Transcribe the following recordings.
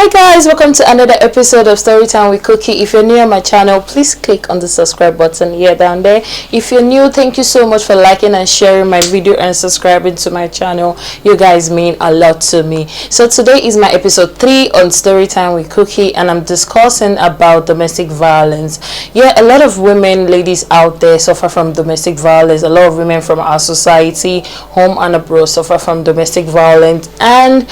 Hi guys, welcome to another episode of Storytime with Cookie. If you're new on my channel, please click on the subscribe button here down there. If you're new, thank you so much for liking and sharing my video and subscribing to my channel. You guys mean a lot to me. So today is my episode 3 on Storytime with Cookie, and I'm discussing about domestic violence. Yeah, a lot of women, ladies out there suffer from domestic violence. A lot of women from our society, home and abroad, suffer from domestic violence, and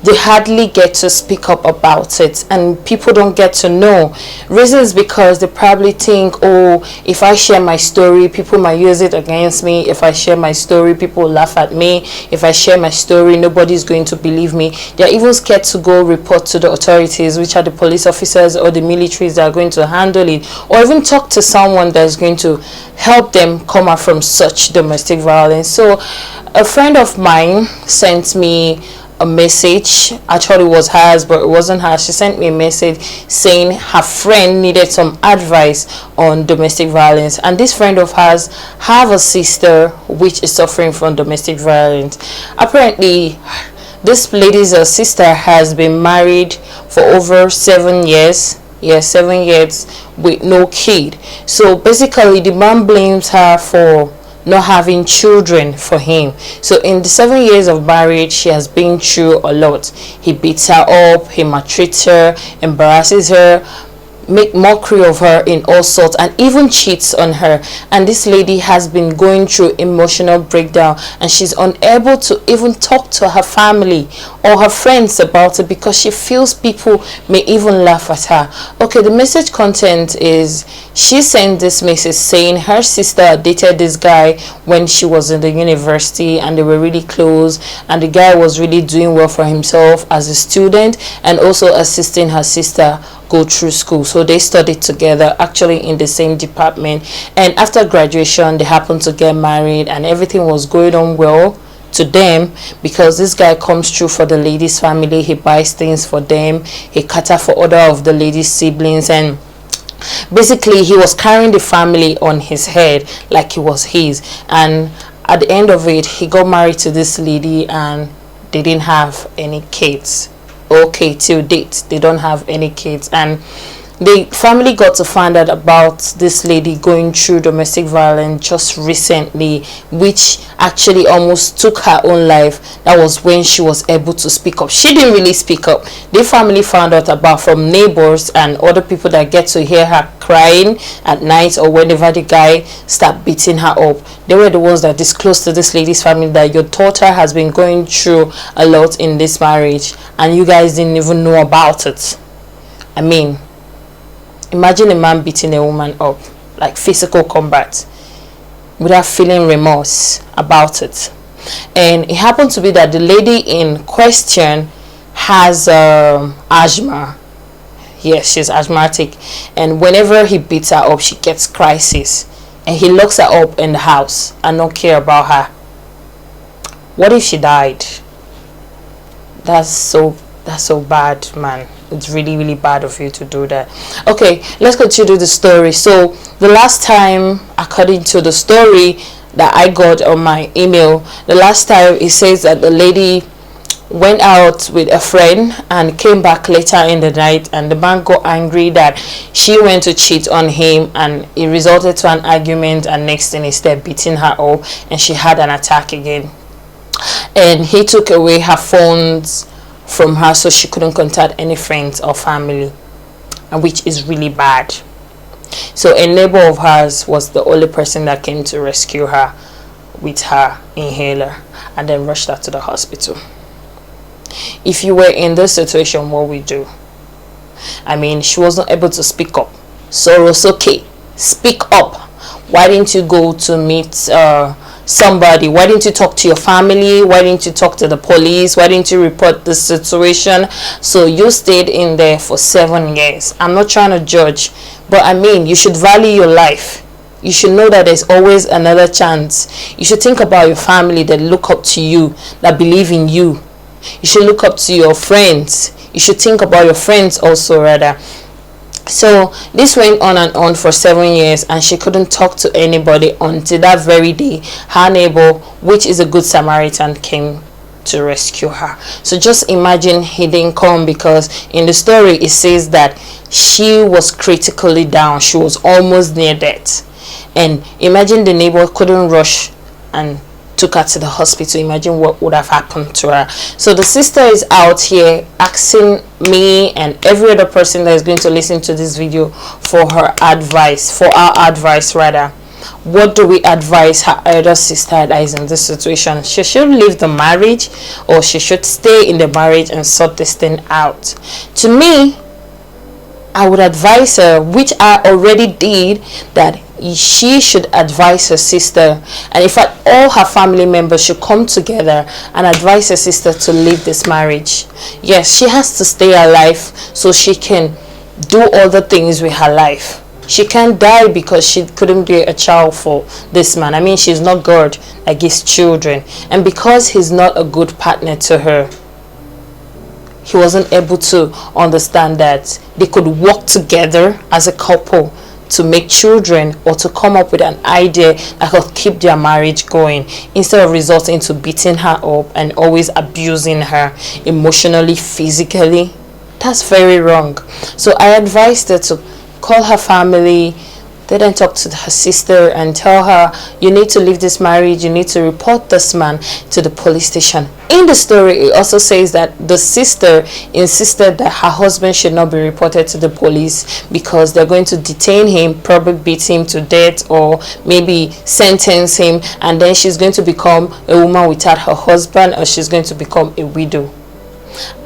they hardly get to speak up about it, and people don't get to know. Reasons because they probably think, oh, if I share my story, people might use it against me. If I share my story, people laugh at me. If I share my story, nobody's going to believe me. They're even scared to go report to the authorities, which are the police officers or the militaries that are going to handle it, or even talk to someone that's going to help them come out from such domestic violence. So a friend of mine sent me a message. Actually, it was hers, but it wasn't hers. She sent me a message saying her friend needed some advice on domestic violence, and this friend of hers have a sister which is suffering from domestic violence. Apparently, this lady's sister has been married for over 7 years. Yeah, 7 years with no kid. So basically, the man blames her for not having children for him. So in the 7 years of marriage, she has been through a lot. He beats her up, he maltreats her, embarrasses her, make mockery of her in all sorts, and even cheats on her. And this lady has been going through emotional breakdown, and she's unable to even talk to her family or her friends about it because she feels people may even laugh at her. Okay, the message content is she sent this message saying her sister dated this guy when she was in the university, and they were really close, and the guy was really doing well for himself as a student and also assisting her sister go through school. So they studied together, actually in the same department, and after graduation they happened to get married, and everything was going on well to them because this guy comes through for the lady's family. He buys things for them, he cater for other of the lady's siblings, and basically he was carrying the family on his head like it was his. And at the end of it, he got married to this lady and they didn't have any kids. Okay, till date they don't have any kids, and the family got to find out about this lady going through domestic violence just recently, which actually almost took her own life. That was when she was able to speak up. She didn't really speak up. The family found out about from neighbors and other people that get to hear her crying at night or whenever the guy start beating her up. They were the ones that disclosed to this lady's family that your daughter has been going through a lot in this marriage, and you guys didn't even know about it. I mean, imagine a man beating a woman up, like physical combat, without feeling remorse about it. And it happened to be that the lady in question has asthma. Yes, she's asthmatic, and whenever he beats her up, she gets crisis, and he locks her up in the house and don't care about her. What if she died? That's so bad, man. It's really, really bad of you to do that. Okay, let's continue the story. So the last time, according to the story that I got on my email, the last time it says that the lady went out with a friend and came back later in the night, and the man got angry that she went to cheat on him, and it resulted to an argument, and next thing he started beating her up, and she had an attack again, and he took away her phones from her so she couldn't contact any friends or family, and which is really bad. So a neighbor of hers was the only person that came to rescue her with her inhaler and then rushed her to the hospital. If you were in this situation, what would you do? I mean, she wasn't able to speak up, so it's okay, speak up. Why didn't you go to meet somebody? Why didn't you talk to your family? Why didn't you talk to the police? Why didn't you report the situation? So you stayed in there for 7 years. I'm not trying to judge, but I mean, you should value your life. You should know that there's always another chance. You should think about your family that look up to you, that believe in you. You should look up to your friends. You should think about your friends also, rather. So this went on and on for 7 years, and she couldn't talk to anybody until that very day her neighbor, which is a good Samaritan, came to rescue her. So just imagine he didn't come, because in the story it says that she was critically down, she was almost near death. And imagine the neighbor couldn't rush and took her to the hospital. Imagine what would have happened to her. So the sister is out here asking me and every other person that is going to listen to this video for her advice, for our advice rather. What do we advise her elder sister that is in this situation? She should leave the marriage, or she should stay in the marriage and sort this thing out? To me, I would advise her, which I already did, that she should advise her sister, and in fact all her family members should come together and advise her sister to leave this marriage. Yes, she has to stay alive so she can do other things with her life. She can't die because she couldn't be a child for this man. I mean, she's not God that gives children, and because he's not a good partner to her, he wasn't able to understand that they could work together as a couple to make children, or to come up with an idea that could keep their marriage going, instead of resulting to beating her up and always abusing her emotionally, physically. That's very wrong. So I advised her to call her family, then talk to her sister and tell her, you need to leave this marriage, you need to report this man to the police station. In the story, it also says that the sister insisted that her husband should not be reported to the police because they're going to detain him, probably beat him to death, or maybe sentence him, and then she's going to become a woman without her husband, or she's going to become a widow.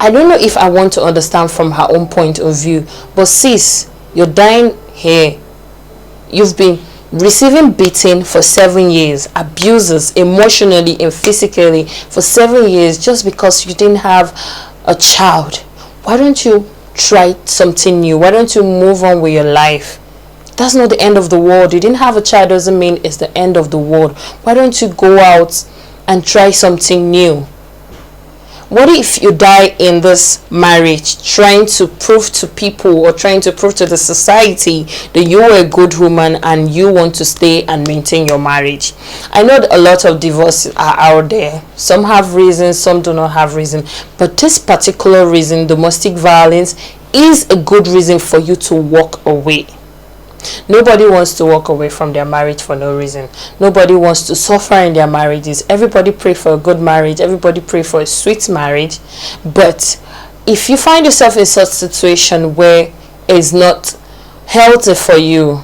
I don't know if I want to understand from her own point of view, but sis, you're dying here. You've been receiving beating for 7 years, abuses emotionally and physically for 7 years, just because you didn't have a child. Why don't you try something new? Why don't you move on with your life? That's not the end of the world. You didn't have a child doesn't mean it's the end of the world. Why don't you go out and try something new? What if you die in this marriage trying to prove to people, or trying to prove to the society, that you are a good woman and you want to stay and maintain your marriage? I know that a lot of divorces are out there. Some have reasons, some do not have reason. But this particular reason, domestic violence, is a good reason for you to walk away. Nobody wants to walk away from their marriage for no reason. Nobody wants to suffer in their marriages. Everybody pray for a good marriage. Everybody pray for a sweet marriage. But if you find yourself in such a situation where it's not healthy for you,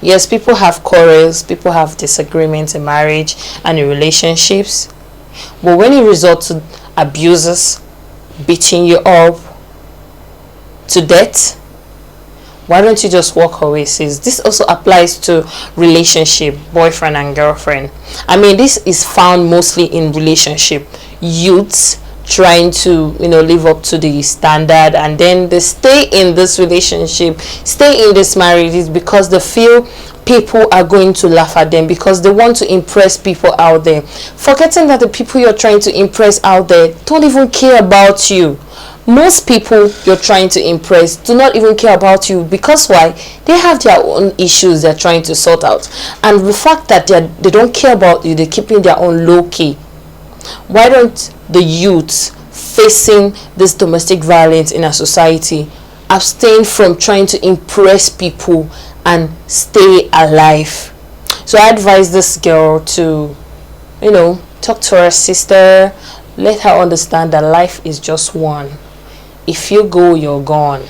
yes, people have quarrels, people have disagreements in marriage and in relationships, but when it results to abuses, beating you up to death, why don't you just walk away, sis? This also applies to relationship, boyfriend and girlfriend. I mean, this is found mostly in relationship. Youths trying to, live up to the standard, and then they stay in this relationship, stay in this marriage because they feel people are going to laugh at them, because they want to impress people out there, forgetting that the people you're trying to impress out there don't even care about you. Most people you're trying to impress do not even care about you, because why? They have their own issues they're trying to sort out, and the fact that they don't care about you, they're keeping their own low key. Why don't the youths facing this domestic violence in our society abstain from trying to impress people and stay alive? So I advise this girl to, talk to her sister, let her understand that life is just one. If you go, you're gone.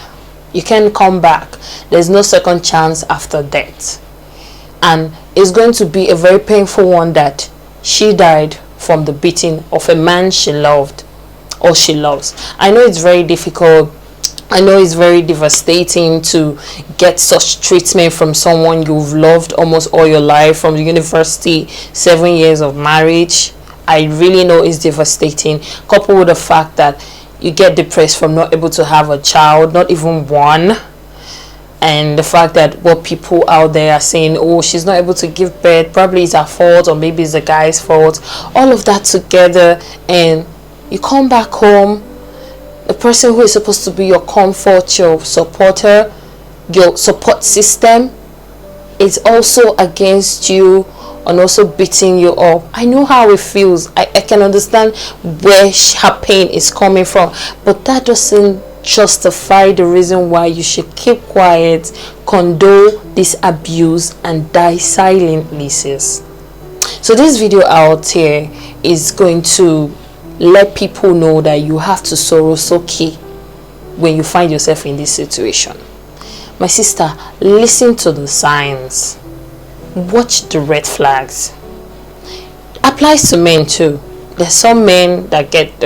You can't come back. There's no second chance after death. And it's going to be a very painful one that she died from the beating of a man she loved or she loves. I know it's very difficult. I know it's very devastating to get such treatment from someone you've loved almost all your life, from the university, 7 years of marriage. I really know it's devastating, coupled with the fact that you get depressed from not able to have a child, not even one, and the fact that what people out there are saying, oh, she's not able to give birth, probably it's her fault, or maybe it's the guy's fault, all of that together, and you come back home, the person who is supposed to be your comfort, your supporter, your support system, is also against you, and also beating you up. I know how it feels. I can understand where her pain is coming from, but that doesn't justify the reason why you should keep quiet, condone this abuse, and die silently, sis. So this video out here is going to let people know that you have to sorosoki when you find yourself in this situation. My sister, listen to the signs, watch the red flags. Applies to men too. There's some men that get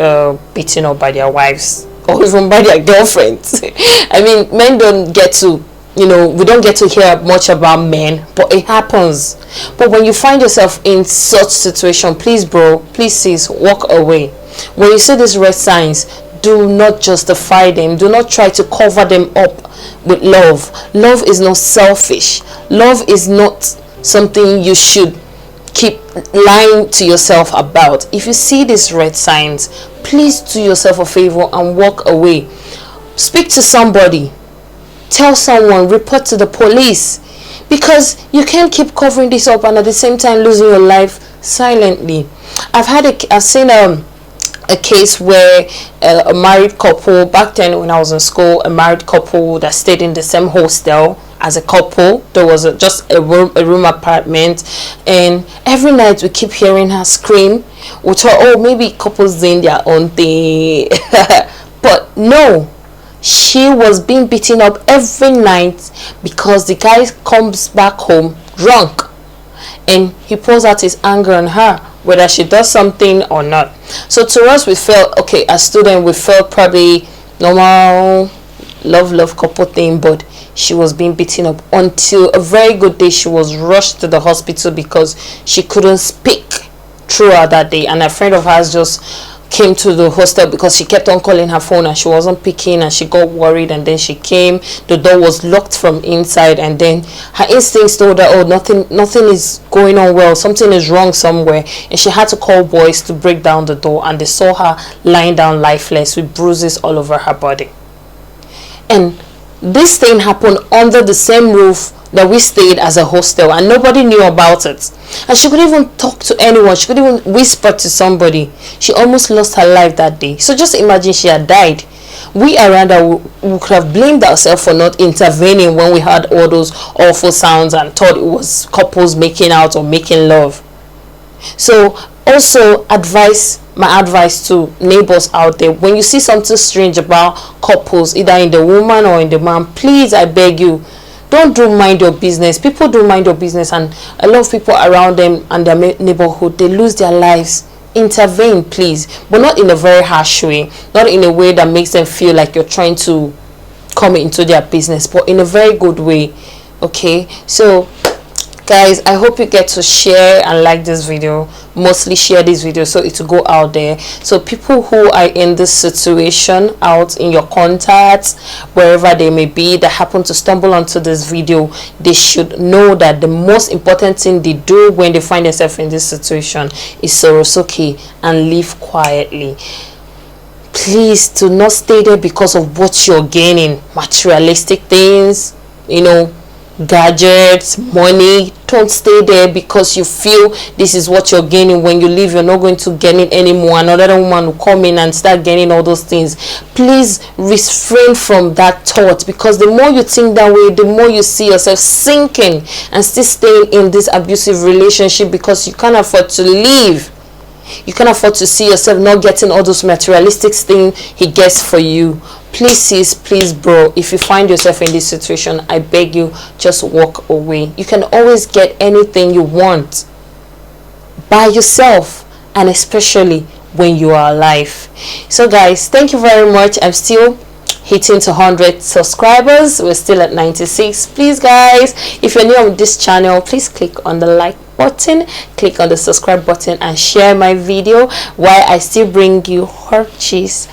beaten up by their wives or even by their girlfriends. I mean, men don't get to, we don't get to hear much about men, but it happens. But when you find yourself in such situation, please bro, please sis, walk away. When you see these red signs, do not justify them. Do not try to cover them up with love. Love is not selfish. Love is not something you should keep lying to yourself about. If you see these red signs, please do yourself a favor and walk away. Speak to somebody. Tell someone. Report to the police. Because you can't keep covering this up and at the same time losing your life silently. I've seen a case where a married couple, back then when I was in school, a married couple that stayed in the same hostel as a couple. There was just a room apartment, and every night we keep hearing her scream. We thought, oh, maybe couples doing their own thing. But no, she was being beaten up every night because the guy comes back home drunk and he pours out his anger on her, whether she does something or not. So to us, we felt, okay, as students, we felt probably normal love couple thing, but she was being beaten up until a very good day she was rushed to the hospital because she couldn't speak throughout that day. And a friend of hers just came to the hostel because she kept on calling her phone and she wasn't picking, and she got worried, and then she came. The door was locked from inside, and then her instincts told her, oh, nothing is going on well, something is wrong somewhere, and she had to call boys to break down the door, and they saw her lying down lifeless with bruises all over her body. And this thing happened under the same roof that we stayed as a hostel, and nobody knew about it. And she couldn't even talk to anyone. She couldn't even whisper to somebody. She almost lost her life that day. So just imagine she had died. We around her, we could have blamed ourselves for not intervening when we heard all those awful sounds and thought it was couples making out or making love. So also my advice to neighbors out there, when you see something strange about couples, either in the woman or in the man, please, I beg you, don't do mind your business. People do mind your business, and a lot of people around them and their neighborhood, they lose their lives. Intervene, please, but not in a very harsh way, not in a way that makes them feel like you're trying to come into their business, but in a very good way. Okay, so guys, I hope you get to share and like this video. Mostly share this video so it will go out there, so people who are in this situation, out in your contacts, wherever they may be, that happen to stumble onto this video, they should know that the most important thing they do when they find themselves in this situation is sorosoki and live quietly. Please do not stay there because of what you're gaining, materialistic things, gadgets, money. Don't stay there because you feel this is what you're gaining. When you leave, you're not going to gain it anymore. Another woman will come in and start gaining all those things. Please refrain from that thought, because the more you think that way, the more you see yourself sinking and still staying in this abusive relationship because you can't afford to leave. You can't afford to see yourself not getting all those materialistic things he gets for you. Please sis, please bro, if you find yourself in this situation, I beg you, just walk away. You can always get anything you want by yourself, and especially when you are alive. So guys, thank you very much. I'm still hitting to 100 subscribers. We're still at 96. Please guys, if you're new on this channel, please click on the like button, click on the subscribe button, and share my video while I still bring you hot cheese